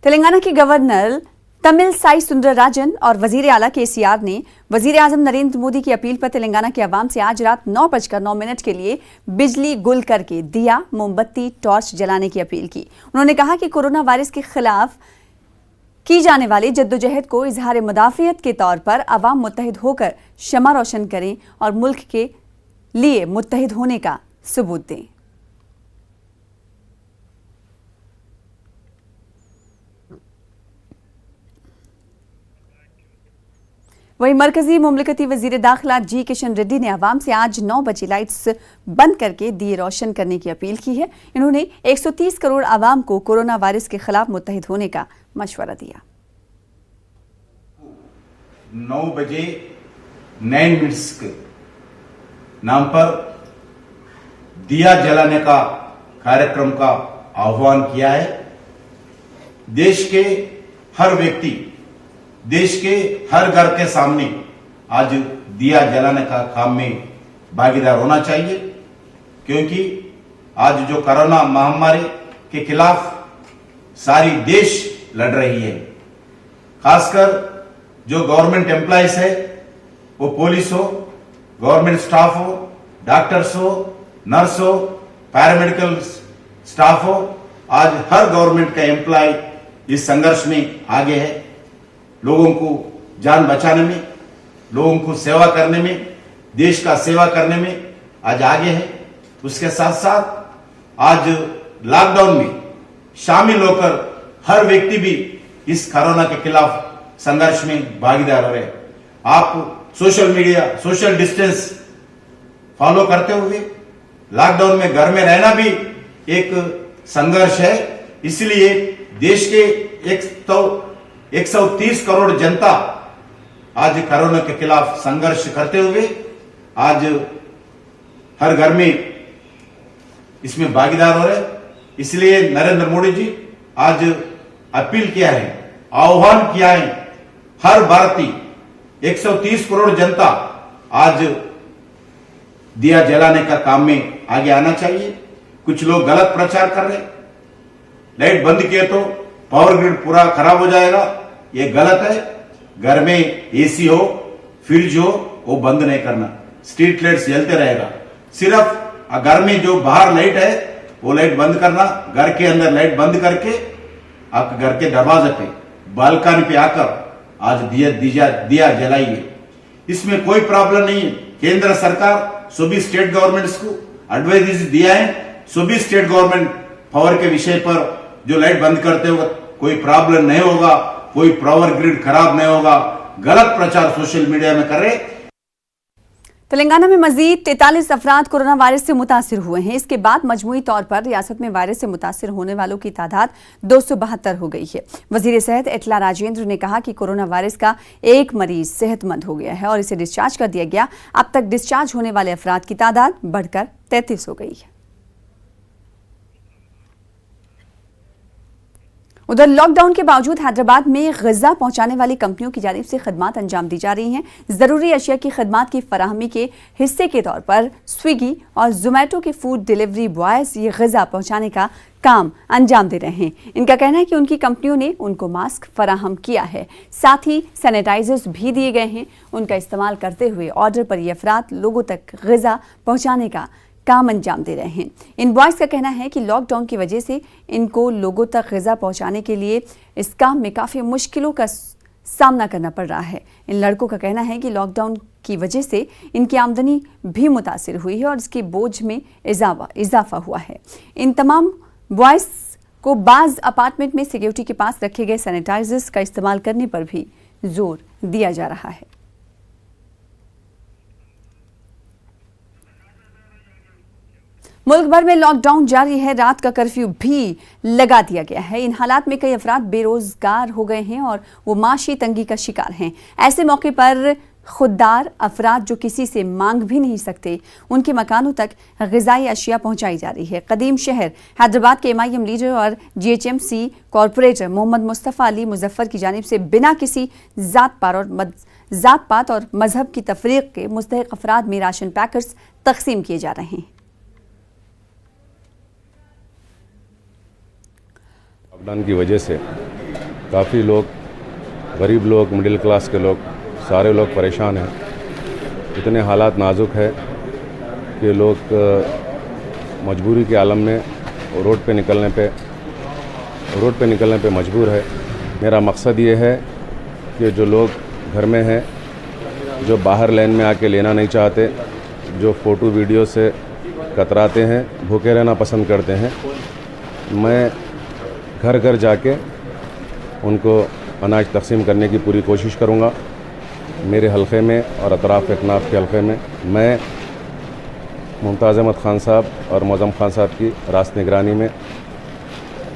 तेलंगाना के गवर्नर तमिलसाई सुंदरराजन और वजीर आला केसीआर ने वजीर आजम नरेंद्र मोदी की अपील पर तेलंगाना के अवाम से आज रात 9:09 के लिए बिजली गुल करके दिया, मोमबत्ती, टॉर्च जलाने की अपील की। उन्होंने कहा कि कोरोना वायरस के खिलाफ की जाने वाली जद्दोजहद को इजहार मुदाफियत के तौर पर अवाम मुत्तहिद होकर शमा रोशन करें और मुल्क के लिए मुत्तहिद होने का सबूत दें। वहीं मरकजी मुमलिकती वजीर दाखिला जी किशन रेड्डी ने अवाम से आज 9 बजे लाइट्स बंद करके दिए रोशन करने की अपील की है। इन्होंने 130 करोड़ अवाम को कोरोना वायरस के खिलाफ मुत्तहिद होने का मशवरा दिया। 9 बजे 9 मिनट्स के नाम पर दिया जलाने का कार्यक्रम का आह्वान किया है। देश के हर व्यक्ति, देश के हर घर के सामने आज दिया जलाने का काम में भागीदार होना चाहिए, क्योंकि आज जो कोरोना महामारी के खिलाफ सारी देश लड़ रही है। खासकर जो गवर्नमेंट एम्प्लॉयज है, वो पुलिस हो, गवर्नमेंट स्टाफ हो, डॉक्टर्स हो, नर्स हो, पैरामेडिकल स्टाफ हो, आज हर गवर्नमेंट का एम्प्लॉय इस संघर्ष में आगे है। लोगों को जान बचाने में, लोगों को सेवा करने में, देश का सेवा करने में आज आगे है। उसके साथ साथ आज लॉकडाउन में शामिल होकर हर व्यक्ति भी इस कोरोना के खिलाफ संघर्ष में भागीदार हो रहे हैं। आप social media, social distance follow करते हुए लॉकडाउन में घर में रहना भी एक संघर्ष है। इसलिए देश के 130 करोड़ जनता आज कोरोना के खिलाफ संघर्ष करते हुए आज हर घर में इसमें भागीदार हो रहे। इसलिए नरेंद्र मोदी जी आज अपील किया है, आह्वान किया है, हर भारतीय 130 करोड़ जनता आज दिया जलाने का काम में आगे आना चाहिए। कुछ लोग गलत प्रचार कर रहे, लाइट बंद किए तो पावर ग्रिड पूरा खराब हो जाएगा, ये गलत है। घर में एसी हो, फ्रिज हो, वो बंद नहीं करना, स्ट्रीट लाइट्स जलते रहेगा। सिर्फ घर में जो बाहर लाइट है वो लाइट बंद करना, घर के अंदर लाइट बंद करके आप घर के दरवाजे पे, बालकनी पे आकर आज दिया जलाइए। इसमें कोई प्रॉब्लम नहीं है। केंद्र सरकार सभी स्टेट गवर्नमेंट्स को एडवाइस दिया है, सभी स्टेट गवर्नमेंट पावर के विषय पर जो लाइट बंद करते होगा कोई प्रॉब्लम नहीं होगा, कोई पावर ग्रिड खराब नहीं होगा। गलत प्रचार सोशल मीडिया में कर रहे। तेलंगाना में मजीद 43 अफराद कोरोना वायरस से मुतासिर हुए हैं। इसके बाद मजमूई तौर पर रियासत में वायरस से मुतासिर होने वालों की तादाद 272 हो गई है। वजीर सेहत एटला राजेंद्र ने कहा कि कोरोना वायरस का एक मरीज सेहतमंद हो गया है और इसे डिस्चार्ज कर दिया गया। अब तक डिस्चार्ज होने वाले अफराद की तादाद बढ़कर 33 हो गई है। उधर लॉकडाउन के बावजूद हैदराबाद में ग़िज़ा पहुंचाने वाली कंपनियों की जानिब से खदमात अंजाम दी जा रही हैं। ज़रूरी अशिया की खदमात की फराहमी के हिस्से के तौर पर स्विगी और जोमेटो के फूड डिलीवरी बॉयज़ ये ग़िज़ा पहुंचाने का काम अंजाम दे रहे हैं। इनका कहना है कि उनकी कंपनियों ने उनको मास्क फराहम किया है, साथ ही सैनिटाइजर्स भी दिए गए हैं। उनका इस्तेमाल करते हुए ऑर्डर पर ये अफराद लोगों तक ग़िज़ा पहुँचाने का काम अंजाम दे रहे हैं। इन बॉयज़ का कहना है कि लॉकडाउन की वजह से इनको लोगों तक ग़िज़ा पहुंचाने के लिए इस काम में काफ़ी मुश्किलों का सामना करना पड़ रहा है। इन लड़कों का कहना है कि लॉकडाउन की वजह से इनकी आमदनी भी मुतासिर हुई है और इसके बोझ में इजाफा हुआ है। इन तमाम बॉयज़ को बाज़ अपार्टमेंट में सिक्योरिटी के पास रखे गए सैनिटाइजर्स का इस्तेमाल करने पर भी जोर दिया जा रहा है। मुल्क भर में लॉकडाउन जारी है, रात का कर्फ्यू भी लगा दिया गया है। इन हालात में कई अफराद बेरोजगार हो गए हैं और वो माशी तंगी का शिकार हैं। ऐसे मौके पर खुददार अफराद जो किसी से मांग भी नहीं सकते, उनके मकानों तक ग़िज़ाई अशिया पहुंचाई जा रही है। कदीम शहर हैदराबाद के MIM लीडर और GHMC कॉरपोरेटर मोहम्मद मुस्तफ़ा अली मुजफ्फर की जानिब से बिना किसी ज़ात पात और मजहब की तफरीक के मुस्तहिक अफराद में राशन पैकेट्स तकसीम किए जा रहे हैं। लॉकडाउन की वजह से काफ़ी लोग, गरीब लोग, मिडिल क्लास के लोग, सारे लोग परेशान हैं। इतने हालात नाजुक है कि लोग मजबूरी के आलम में रोड पे निकलने पे मजबूर है। मेरा मकसद ये है कि जो लोग घर में हैं, जो बाहर लाइन में आके लेना नहीं चाहते, जो फ़ोटो वीडियो से कतराते हैं, भूखे रहना पसंद करते हैं, मैं घर घर जाके उनको अनाज तकसीम करने की पूरी कोशिश करूँगा। मेरे हलक़े में और अतराफ़ एकनाफ़ के हलक़े में मैं मुमताज़ अहमद ख़ान साहब और मौज़म ख़ान साहब की रास्त निगरानी में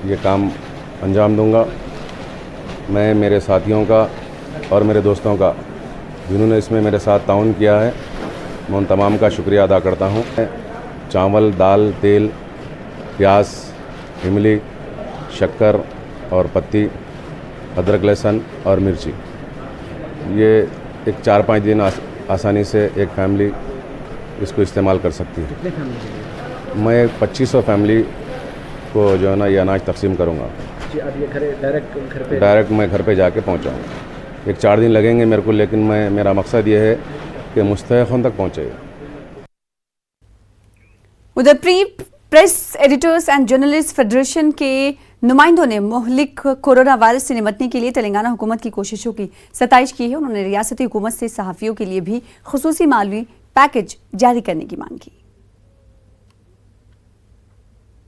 ये काम अंजाम दूँगा। मैं मेरे साथियों का और मेरे दोस्तों का, जिन्होंने इसमें मेरे साथ ताउन किया है, मैं उन तमाम का शुक्रिया अदा करता हूँ। चावल, दाल, तेल, प्याज, इमली, शक्कर और पत्ती, अदरक, लहसुन और मिर्ची, ये एक 4-5 दिन आसानी से एक फैमिली इसको इस्तेमाल कर सकती है। कितने फैमिली के लिए? मैं 2500 फैमिली को जो है ना ये अनाज तकसीम करूँगा। जी, अब ये डायरेक्ट मैं घर पे जाके पहुँचाऊँगा। एक 4 दिन लगेंगे मेरे को, लेकिन मेरा मकसद ये है कि मुस्तहिक़ों तक पहुँचेगा। उधर press editors and journalist federation के नुमाइंदों ने मुहलिक कोरोना वायरस से निपटने के लिए तेलंगाना हुकूमत की कोशिशों की सताइश की है। उन्होंने रियासती हुकूमत से सहाफ़ियों के लिए भी खुसूसी माली पैकेज जारी करने की मांग की।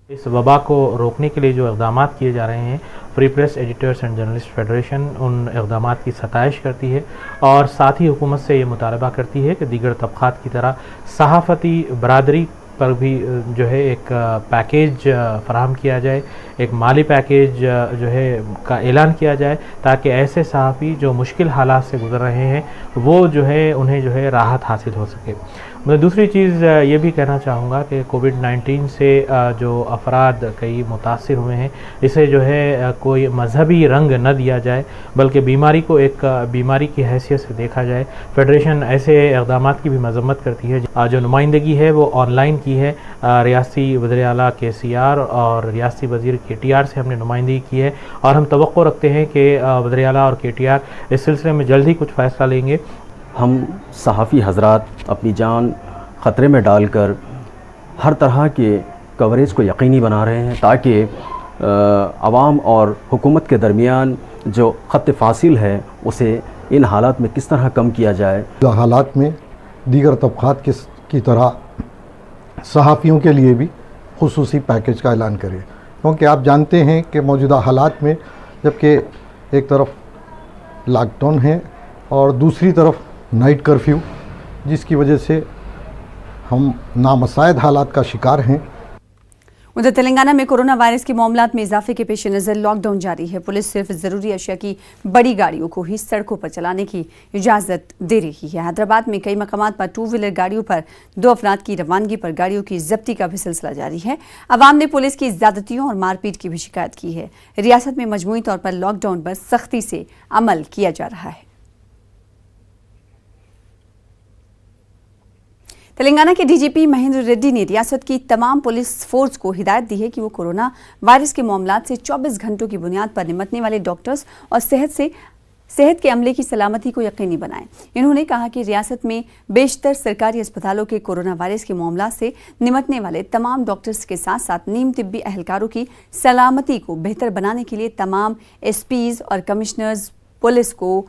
इस वबा को रोकने के लिए जो इक़दाम किए जा रहे हैं, free press editors and journalist federation उन इक़दाम की सताइश करती है और साथ ही हुकूमत से ये मुतालबा करती है कि दीगर तबक़ात की तरह सहाफ़ती बरादरी पर भी जो है एक पैकेज फराहम किया जाए, एक माली पैकेज जो है का ऐलान किया जाए, ताकि ऐसे सहाफ़ी जो मुश्किल हालात से गुज़र रहे हैं वो जो है उन्हें जो है राहत हासिल हो सके। मैं दूसरी चीज़ ये भी कहना चाहूँगा कि कोविड-19 से जो अफराद कई मुतासिर हुए हैं, इसे जो है कोई मजहबी रंग न दिया जाए, बल्कि बीमारी को एक बीमारी की हैसियत से देखा जाए। फेडरेशन ऐसे इक़दाम की भी मजम्मत करती है। जो नुमाइंदगी है वो ऑनलाइन की है। रियासती वज़ीर आला KCR और रियासती वज़ीर KTR से हमने नुमाइंदगी की है और हम तवक्को रखते हैं कि वज़ीर आला और KTR इस सिलसिले में जल्द ही कुछ फ़ैसला लेंगे। हम सहाफ़ी हज़रात अपनी जान ख़तरे में डालकर हर तरह के कवरेज को यकीनी बना रहे हैं, ताकि आवाम और हुकूमत के दरमियान जो ख़त फ़ासिल है उसे इन हालात में किस तरह कम किया जाए। हालात में दीगर तबक़ात की तरह सहाफ़ियों के लिए भी खुसूसी पैकेज का ऐलान करें, क्योंकि आप जानते हैं कि मौजूदा हालात में जबकि एक तरफ लॉकडाउन है और दूसरी तरफ नाइट कर्फ्यू, जिसकी वजह से हम नामसायद हालात का शिकार हैं। उधर तेलंगाना में कोरोना वायरस के मामलात में इजाफे के पेश नज़र लॉकडाउन जारी है। पुलिस सिर्फ ज़रूरी अशिया की बड़ी गाड़ियों को ही सड़कों पर चलाने की इजाज़त दे रही है। हैदराबाद में कई मकामात पर 2 व्हीलर गाड़ियों पर 2 अफराद की रवानगी पर गाड़ियों की जब्ती का भी सिलसिला जारी है। अवाम ने पुलिस की ज़्यादतियों और मारपीट की भी शिकायत की है। रियासत में मजमूई तौर पर लॉकडाउन पर सख्ती से अमल किया जा रहा है। तेलंगाना के DGP महेंद्र रेड्डी ने रियासत की तमाम पुलिस फोर्स को हिदायत दी है कि वो कोरोना वायरस के मामलात से 24 घंटों की बुनियाद पर निपटने वाले डॉक्टर्स और सेहत के अमले की सलामती को यकीनी बनाएं। इन्होंने कहा कि रियासत में बेशतर सरकारी अस्पतालों के कोरोना वायरस के मामला से निपटने वाले तमाम डॉक्टर्स के साथ साथ नीम तिब्बी अहलकारों की सलामती को बेहतर बनाने के लिए तमाम SPs और कमिश्नर्स पुलिस को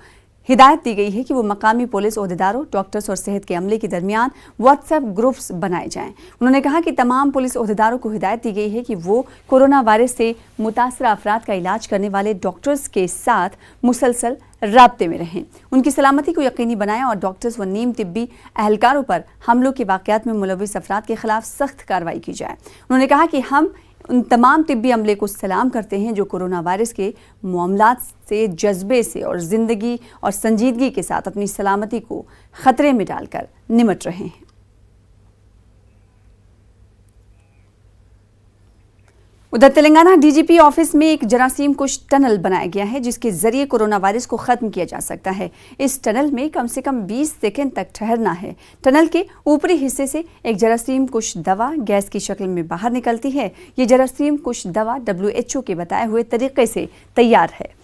हिदायत दी गई है कि वो मकामी पुलिस ओहदेदारों, डॉक्टर्स और सेहत के अमले के दरमियान व्हाट्सएप ग्रुप्स बनाए जाएं। उन्होंने कहा कि तमाम पुलिस ओहदेदारों को हिदायत दी गई है कि वो कोरोना वायरस से मुतासरा अफराद का इलाज करने वाले डॉक्टर्स के साथ मुसलसल राब्ते में रहें, उनकी सलामती को यकीनी बनाएं और डॉक्टर्स व नीम तिब्बी अहलकारों पर हमलों के वाक़यात में मुलविस अफराद के खिलाफ सख्त कार्रवाई की जाए। उन्होंने कहा कि हम उन तमाम तिब्बी अमले को सलाम करते हैं जो कोरोना वायरस के मामलात से जज्बे से और ज़िंदगी और संजीदगी के साथ अपनी सलामती को ख़तरे में डालकर निमट रहे हैं। उधर तेलंगाना DGP ऑफिस में एक जरासीम कुश टनल बनाया गया है जिसके जरिए कोरोना वायरस को खत्म किया जा सकता है। इस टनल में कम से कम 20 सेकंड तक ठहरना है। टनल के ऊपरी हिस्से से एक जरासीम कुश दवा गैस की शक्ल में बाहर निकलती है। ये जरासीम कुश दवा WHO के बताए हुए तरीके से तैयार है।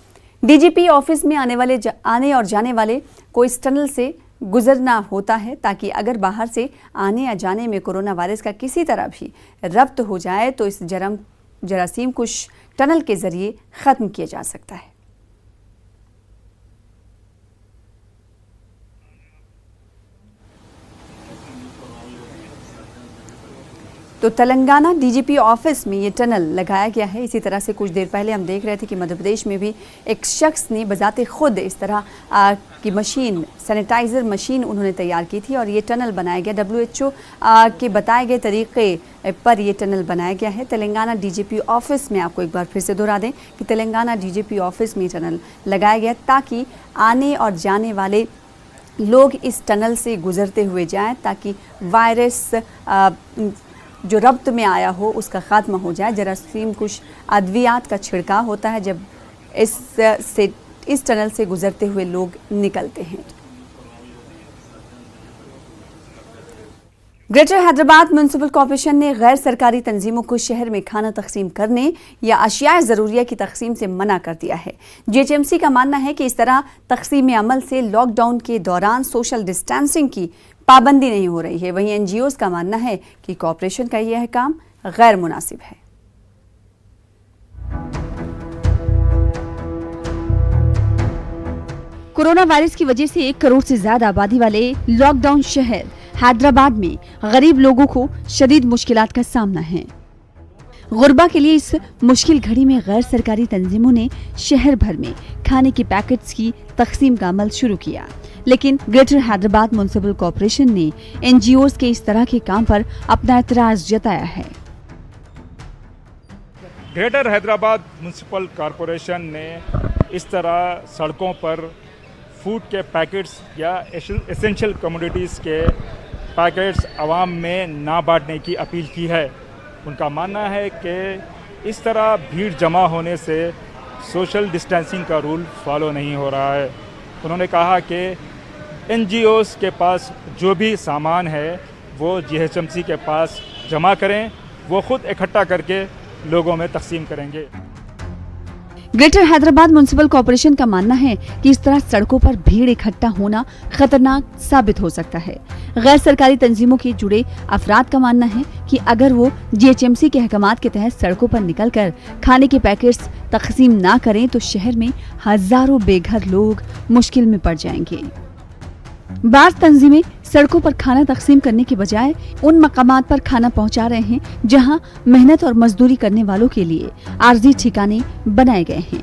डीजीपी ऑफिस में आने और जाने वाले को इस टनल से गुजरना होता है ताकि अगर बाहर से आने या जाने में कोरोना वायरस का किसी तरह भी रब्त हो जाए तो इस जरासीम को टनल के जरिए खत्म किया जा सकता है। तो तेलंगाना डीजीपी ऑफिस में ये टनल लगाया गया है। इसी तरह से कुछ देर पहले हम देख रहे थे कि मध्य प्रदेश में भी एक शख्स ने बजाते खुद इस तरह की मशीन, सैनिटाइज़र मशीन उन्होंने तैयार की थी और ये टनल बनाया गया। WHO के बताए गए तरीके पर ये टनल बनाया गया है। तेलंगाना डीजीपी ऑफिस में आपको एक बार फिर से दोहरा दें कि तेलंगाना डीजीपी ऑफिस में टनल लगाया गया ताकि आने और जाने वाले लोग इस टनल से गुजरते हुए जाएँ ताकि वायरस जो रब्त में आया हो उसका खात्मा हो जाए। जरासीम कुछ अद्वियात का छिड़काव होता है जब इस टनल से गुजरते हुए लोग निकलते हैं। ग्रेटर हैदराबाद म्युनिसिपल कॉर्पोरेशन ने गैर सरकारी तंजीमों को शहर में खाना तकसीम करने या अशियाए ज़रूरिया की तकसीम से मना कर दिया है। GHMC का मानना है कि इस तरह तकसीम अमल से लॉकडाउन के दौरान सोशल डिस्टेंसिंग की पाबंदी नहीं हो रही है। वहीं NGOs का मानना है कि कॉर्पोरेशन का यह काम गैर मुनासिब है। कोरोना वायरस की वजह से 1 करोड़ से ज्यादा आबादी वाले लॉकडाउन शहर हैदराबाद में गरीब लोगों को शदीद मुश्किलात का सामना है। गुरबा के लिए इस मुश्किल घड़ी में गैर सरकारी तंजीमों ने शहर भर में खाने के पैकेट्स की तकसीम का अमल शुरू किया, लेकिन ग्रेटर हैदराबाद म्युनिसिपल कॉर्पोरेशन ने NGOs के इस तरह के काम पर अपना एतराज जताया है। ग्रेटर हैदराबाद म्युनिसिपल कॉर्पोरेशन ने इस तरह सड़कों पर फूड के पैकेट्स या एसेंशियल कमोडिटीज़ के पैकेट्स आवाम में ना बांटने की अपील की है। उनका मानना है कि इस तरह भीड़ जमा होने से सोशल डिस्टेंसिंग का रूल फॉलो नहीं हो रहा है। उन्होंने कहा कि NGOs के पास जो भी सामान है वो GHMC के पास जमा करें, वो खुद इकट्ठा करके लोगों में तकसीम करेंगे। ग्रेटर हैदराबाद म्युनिसिपल कॉर्पोरेशन का मानना है कि इस तरह सड़कों पर भीड़ इकट्ठा होना खतरनाक साबित हो सकता है। गैर सरकारी तंजीमों के जुड़े अफराद का मानना है कि अगर वो GHMC के अहकामात के तहत सड़कों पर निकलकर खाने के पैकेट्स तकसीम ना करें तो शहर में हजारों बेघर लोग मुश्किल में पड़ जाएंगे। बाज़ तंजीमें सड़कों पर खाना तकसीम करने के बजाय उन मकामात पर खाना पहुंचा रहे हैं जहां मेहनत और मजदूरी करने वालों के लिए आर्जी ठिकाने बनाए गए हैं।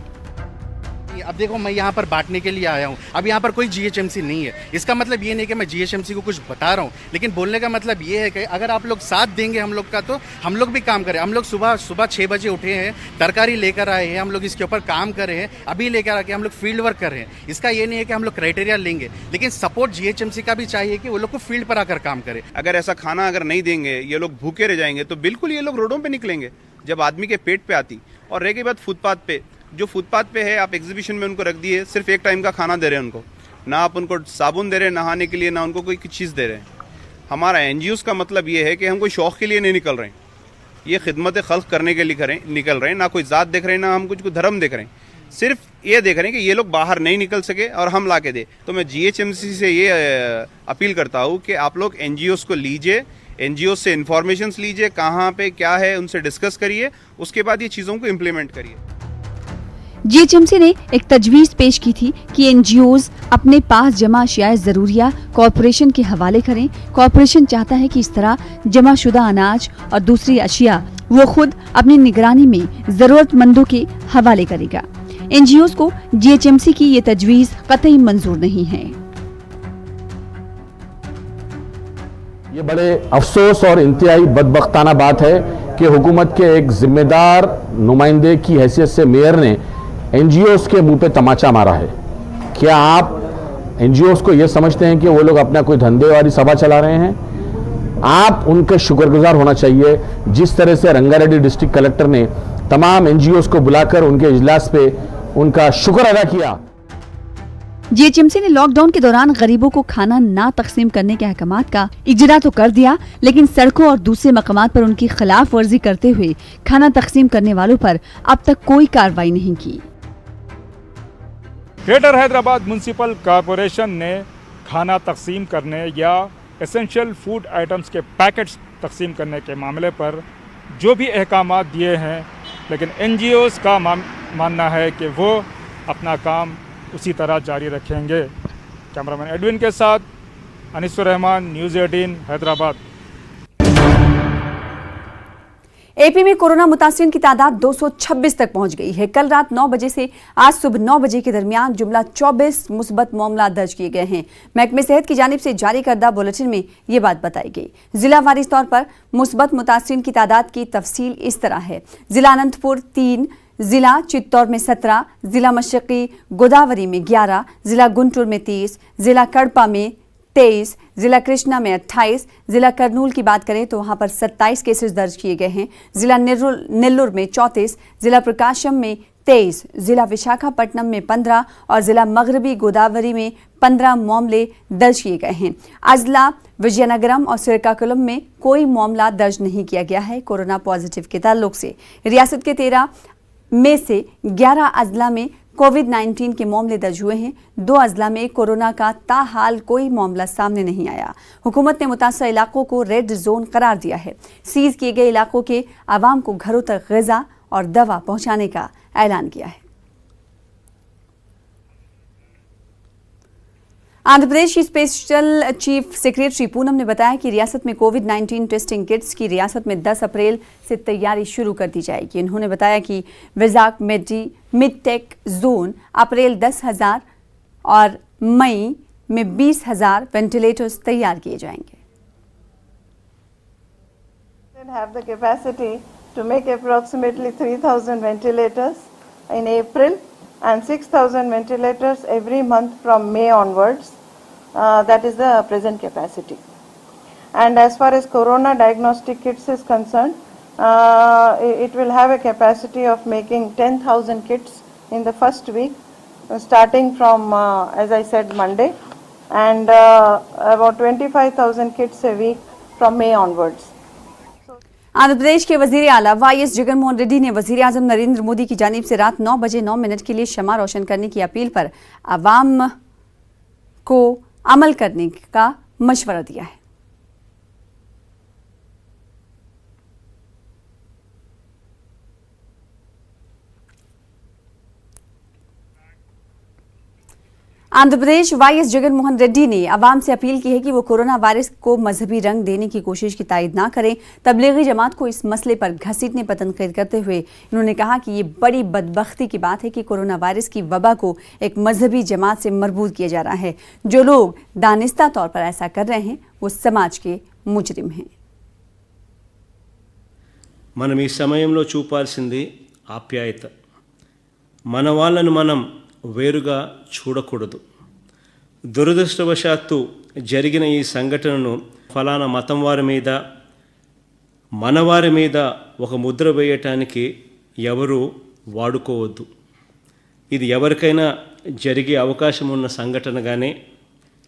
अब देखो, मैं यहाँ पर बांटने के लिए आया हूँ। अब यहाँ पर कोई GHMC नहीं है। इसका मतलब ये नहीं कि मैं GHMC को कुछ बता रहा हूँ, लेकिन बोलने का मतलब ये है कि अगर आप लोग साथ देंगे हम लोग का तो हम लोग भी काम करें। हम लोग सुबह 6 बजे उठे हैं, तरकारी लेकर आए हैं, हम लोग इसके ऊपर काम कर रहे हैं, अभी लेकर आके हम लोग फील्ड वर्क कर रहे हैं। इसका ये नहीं है कि हम लोग क्राइटेरिया लेंगे, लेकिन सपोर्ट GHMC का भी चाहिए कि वो लोग को फील्ड पर आकर काम करें। अगर ऐसा खाना अगर नहीं देंगे, ये लोग भूखे रह जाएंगे तो बिल्कुल ये लोग रोडों पे निकलेंगे। जब आदमी के पेट पे आती। और रह गई बात फुटपाथ पे, जो फुटपाथ पे है आप एग्जीबिशन में उनको रख दिए, सिर्फ एक टाइम का खाना दे रहे हैं उनको, ना आप उनको साबुन दे रहे हैं नहाने के लिए, ना उनको कोई चीज़ दे रहे हैं। हमारा NGOs का मतलब ये है कि हम कोई शौक़ के लिए नहीं निकल रहे हैं, ये खिदमत खल्क करने के लिए निकल रहे हैं। ना कोई ज़ात देख रहे हैं, ना हम कुछ धर्म देख रहे हैं, सिर्फ ये देख रहे हैं कि ये लोग बाहर नहीं निकल सके और हम ला के दे। तो मैं GHMC से ये अपील करता हूँ कि आप लोग NGOs को लीजिए, NGOs से इंफॉर्मेशंस लीजिए, कहाँ पे क्या है उनसे डिस्कस करिए, उसके बाद ये चीज़ों को इम्प्लीमेंट करिए। GHMC ने एक तजवीज़ पेश की थी कि NGOs अपने पास जमा अशियाए ज़रूरिया कॉरपोरेशन के हवाले करें। कॉरपोरेशन चाहता है कि इस तरह जमा शुदा अनाज और दूसरी अशिया वो खुद अपनी निगरानी में ज़रूरतमंदों के हवाले करेगा। NGOs को GHMC की ये तजवीज़ कतई मंजूर नहीं है। ये बड़े अफसोस और इंतहाई बदबख्ताना बात है कि हुकूमत के एक जिम्मेदार नुमाइंदे की हैसियत से मेयर ने NGOs के मुंह पे तमाचा मारा है। क्या आप NGOs को ये समझते हैं कि वो लोग अपना कोई धंधे वाली सभा चला रहे हैं? आप उनके शुक्रगुजार होना चाहिए जिस तरह से रंगारेड्डी डिस्ट्रिक्ट कलेक्टर ने तमाम NGOs को बुलाकर उनके इजलास पे उनका शुक्र अदा किया। GHMC ने लॉकडाउन के दौरान गरीबों को खाना ना तकसीम करने के अहकामात का इजरा तो कर दिया, लेकिन सड़कों और दूसरे मकामात पर उनकी खिलाफ वर्जी करते हुए खाना तकसीम करने वालों पर अब तक कोई कार्रवाई नहीं की। ग्रेटर हैदराबाद म्युनिसिपल कॉरपोरेशन ने खाना तकसीम करने या एसेंशियल फूड आइटम्स के पैकेट्स तकसीम करने के मामले पर जो भी अहकामात दिए हैं, लेकिन NGOs का मानना है कि वो अपना काम उसी तरह जारी रखेंगे। कैमरामैन एडविन के साथ अनिसुर रहमान, न्यूज़ 18 हैदराबाद। एपी में कोरोना मुतासिरीन की तादाद 226 तक पहुंच गई है। कल रात 9 बजे से आज सुबह 9 बजे के दरमियान जुमला 24 मुस्बत मामला दर्ज किए गए हैं। महकमे सेहत की जानिब से जारी करदा बुलेटिन में ये बात बताई गई। जिला वारिस तौर पर मुस्बत मुतासिरीन की तादाद की तफसील इस तरह है। जिला अनंतपुर 3, जिला चित्तौड़ में 17, जिला मशरक़ी गोदावरी में 11, जिला गुंटूर में 30, जिला कड़पा में 23, जिला कृष्णा में 28, जिला करनूल की बात करें तो वहां पर 27 केसेस दर्ज किए गए हैं। जिला नेल्लोर में 34, जिला प्रकाशम में 23, जिला विशाखापट्टनम में 15 और जिला मगरबी गोदावरी में 15 मामले दर्ज किए गए हैं। अजला विजयनगरम और श्रीकाकुलम में कोई मामला दर्ज नहीं किया गया है। कोरोना पॉजिटिव के ताल्लुक से रियासत के 13 में से 11 अजला में कोविड-19 के मामले दर्ज हुए हैं। 2 अजला में कोरोना का ताहाल कोई मामला सामने नहीं आया। हुकूमत ने मुतासर इलाकों को रेड जोन करार दिया है। सीज किए गए इलाकों के आवाम को घरों तक ग़िज़ा और दवा पहुंचाने का ऐलान किया है। आंध्र प्रदेश की स्पेशल चीफ सेक्रेटरी पूनम ने बताया कि रियासत में कोविड-19 टेस्टिंग किट्स की रियासत में 10 अप्रैल से तैयारी शुरू कर दी जाएगी। उन्होंने बताया कि विजाक मिड टेक जोन अप्रैल 10,000 और मई में 20,000 वेंटिलेटर्स तैयार किए जाएंगे। Have the capacity to make approximately 3,000 ventilators in April and 6,000 ventilators every month from May onwards. That is the present capacity. And as far as corona diagnostic kits is concerned, it will have a capacity of making 10,000 kits in the first week, starting from, as I said, Monday, and about 25,000 kits a week from May onwards. Andhra Pradesh के वजीर आला YS Jaganmohan Reddy ने वजीर आजम नरेंद्र मोदी की जानिब से रात 9 बजे 9 मिनट के लिए शमा रोशन करने की अपील पर आवाम को अमल करने का मशवरा दिया है। आंध्र प्रदेश वाईएस जगनमोहन रेड्डी ने आवाम से अपील की है कि वो कोरोना वायरस को मजहबी रंग देने की कोशिश की तायद ना करें। तबलीगी जमात को इस मसले पर घसीटने पर तनकीद करते हुए उन्होंने कहा कि ये बड़ी बदबख्ती की बात है कि कोरोना वायरस की वबा को एक मजहबी जमात से मरबूत किया जा रहा है। जो लोग दानिस्ता तौर पर ऐसा कर रहे हैं वो समाज के मुजरिम हैं। మనం ఈ సమయంలో చూపాల్సింది ఆప్యాయత. మన వాళ్ళను మనం వేరుగా చూడకూడదు. దురదృష్టవశాత్తు జరిగిన ఈ సంఘటనను ఫలానా మతం వారి మీద మనవారి మీద ఒక ముద్ర వేయటానికి ఎవరు వాడుకోవద్దు. ఇది ఎవరికైనా జరిగే అవకాశం ఉన్న సంఘటనగానే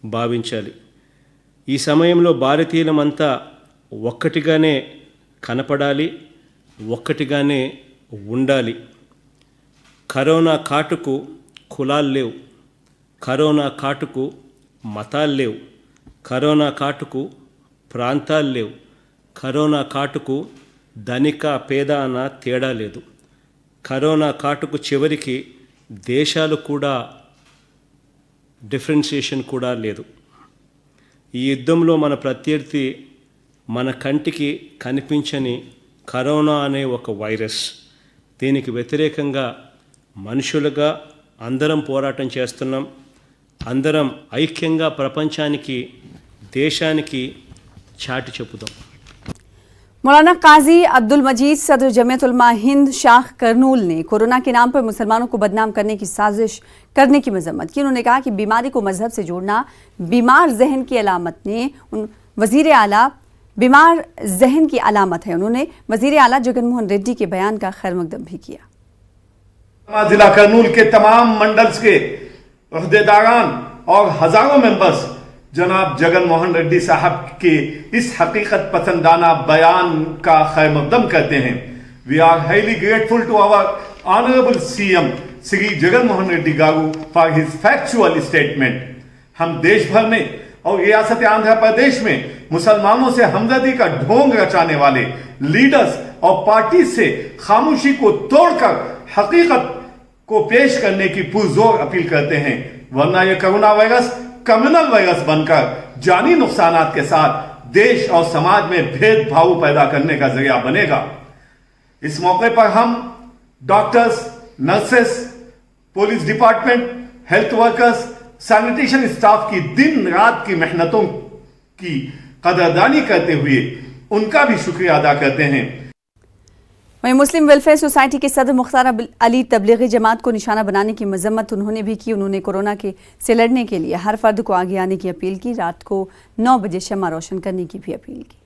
భావించాలి. ఈ సమయంలో భారతీయులమంతా ఒక్కటిగానే కనపడాలి, ఒక్కటిగానే ఉండాలి. కరోనా కాటుకు కులాలు లేవు, కరోనా కాటుకు మతాలు లేవు, కరోనా కాటుకు ప్రాంతాలు లేవు, కరోనా కాటుకు ధనిక పేద అన్న తేడా లేదు. కరోనా కాటుకు చివరికి దేశాలు కూడా డిఫరెన్షియేషన్ కూడా లేదు. ఈ యుద్ధంలో మన ప్రత్యర్థి మన కంటికి కనిపించని కరోనా అనే ఒక వైరస్. దీనికి వ్యతిరేకంగా మనుషులుగా అందరం పోరాటం చేస్తున్నాం. అందరం ఐక్యంగా ప్రపంచానికి దేశానికి చాటి చెప్పుదాం. मौलाना काजी अब्दुल मजीद सदर जमीयत उलमा हिंद शाख करनूल ने कोरोना के नाम पर मुसलमानों को बदनाम करने की साजिश करने की मजम्मत की। उन्होंने कहा कि बीमारी को मजहब से जोड़ना बीमार जहन की अलामत ने वजीर आला बीमार जहन की अलामत है। उन्होंने वजीर आला जगनमोहन रेड्डी के बयान का खैर मकदम भी किया। जिला करनूल के तमाम मंडल्स के अहदेदारान और हजारों मेंबर्स जनाब जगन मोहन रेड्डी साहब के इस हकीकत पसंदाना बयान का खैर मकदम करते हैं। We are highly grateful to our honourable CM Shri Jagan Mohan Reddy garu for his factual statement. हम देश भर में और रियासत आंध्र प्रदेश में मुसलमानों से हमदर्दी का ढोंग रचाने वाले लीडर्स और पार्टी से खामोशी को तोड़कर हकीकत को पेश करने की पुरजोर अपील करते हैं, वरना यह कोरोना वायरस कम्युनल वायरस बनकर जानी नुकसानात के साथ देश और समाज में भेदभाव पैदा करने का जरिया बनेगा। इस मौके पर हम doctors, nurses, police department, health workers, sanitation staff की दिन रात की मेहनतों की कदरदानी करते हुए उनका भी शुक्रिया अदा करते हैं। वहीं मुस्लिम वेलफेयर सोसाइटी के सदर मुख्तार अली तबलीगी जमात को निशाना बनाने की मजम्मत उन्होंने भी की। उन्होंने कोरोना से लड़ने के लिए हर फर्द को आगे आने की अपील की। रात को 9 बजे शम्मा रोशन करने की भी अपील की।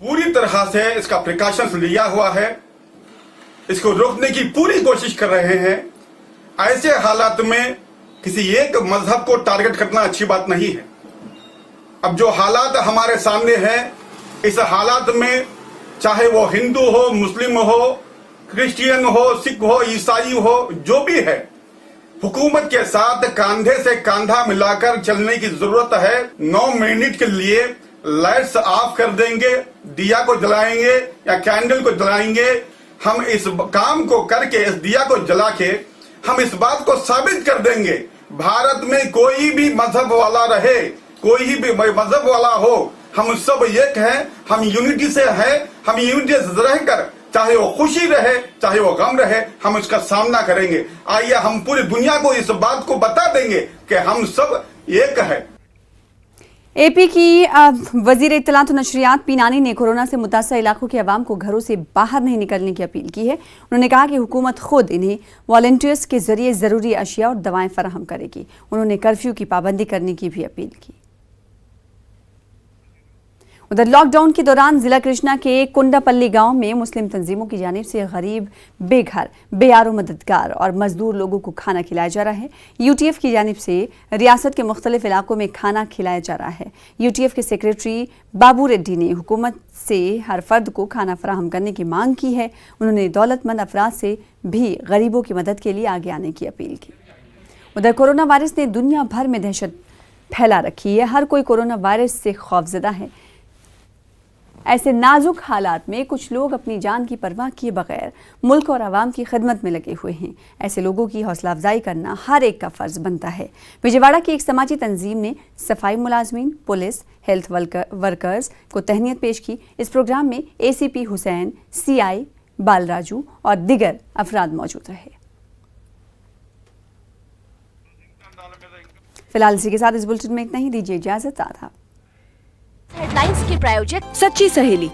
पूरी तरह से इसका प्रिकॉशंस लिया हुआ है, इसको रोकने की पूरी कोशिश कर रहे हैं। ऐसे हालात में किसी एक मजहब को टारगेट करना अच्छी बात नहीं है। अब जो हालात हमारे सामने हैं, इस हालात में चाहे वो हिंदू हो, मुस्लिम हो, क्रिश्चियन हो, सिख हो, ईसाई हो, जो भी है, हुकूमत के साथ कंधे से कंधा मिलाकर चलने की जरूरत है। 9 मिनट के लिए लाइट्स ऑफ कर देंगे, दिया को जलाएंगे या कैंडल को जलाएंगे। हम इस काम को करके, इस दिया को जला के हम इस बात को साबित कर देंगे, भारत में कोई भी मजहब वाला रहे, कोई भी मजहब वाला हो, हम सब एक हैं, हम यूनिटी से हैं, हम यूनिटी से रहकर, चाहे वो खुशी रहे चाहे वो गम रहे, हम इसका सामना करेंगे। आइए हम पूरी दुनिया को इस बात को बता देंगे कि हम सब एक है। एपी की वजीर इत्तलात और नशरियात पी नानी ने कोरोना से मुतासर इलाकों के अवाम को घरों से बाहर नहीं निकलने की अपील की है। उन्होंने कहा कि हुकूमत खुद इन्हें वॉलंटियर्स के जरिए ज़रूरी अशिया और दवाएं फराहम करेगी। उन्होंने कर्फ्यू की पाबंदी करने की भी अपील की। उधर लॉकडाउन के दौरान जिला कृष्णा के कुंडापल्ली गांव में मुस्लिम तंजीमों की जानिब से गरीब, बेघर, बेयारो मददगार और मजदूर लोगों को खाना खिलाया जा रहा है। यूटीएफ की जानिब से रियासत के मुख्तलिफ इलाकों में खाना खिलाया जा रहा है। यूटीएफ के सेक्रेटरी बाबू रेड्डी ने हुकूमत से हर फर्द को खाना फराहम करने की मांग की है। उन्होंने दौलतमंद अफराद से भी गरीबों की मदद के लिए आगे आने की अपील की। उधर कोरोना वायरस ने दुनिया भर में दहशत फैला रखी है। हर कोई कोरोना वायरस से खौफजदा है। ऐसे नाजुक हालात में कुछ लोग अपनी जान की परवाह किए बगैर मुल्क और आवाम की खिदमत में लगे हुए हैं। ऐसे लोगों की हौसला अफजाई करना हर एक का फ़र्ज बनता है। विजयवाड़ा की एक समाजी तंजीम ने सफाई मुलाजमीन, पुलिस, हेल्थ वर्कर्स को तहनीत पेश की। इस प्रोग्राम में एसीपी हुसैन, सीआई बालराजू और दिगर अफराद मौजूद रहे। फिलहाल इसी के साथ इस बुलेटिन में इतना ही। दीजिए इजाजत। आधा हेडलाइंस के प्रायोजक सच्ची सहेली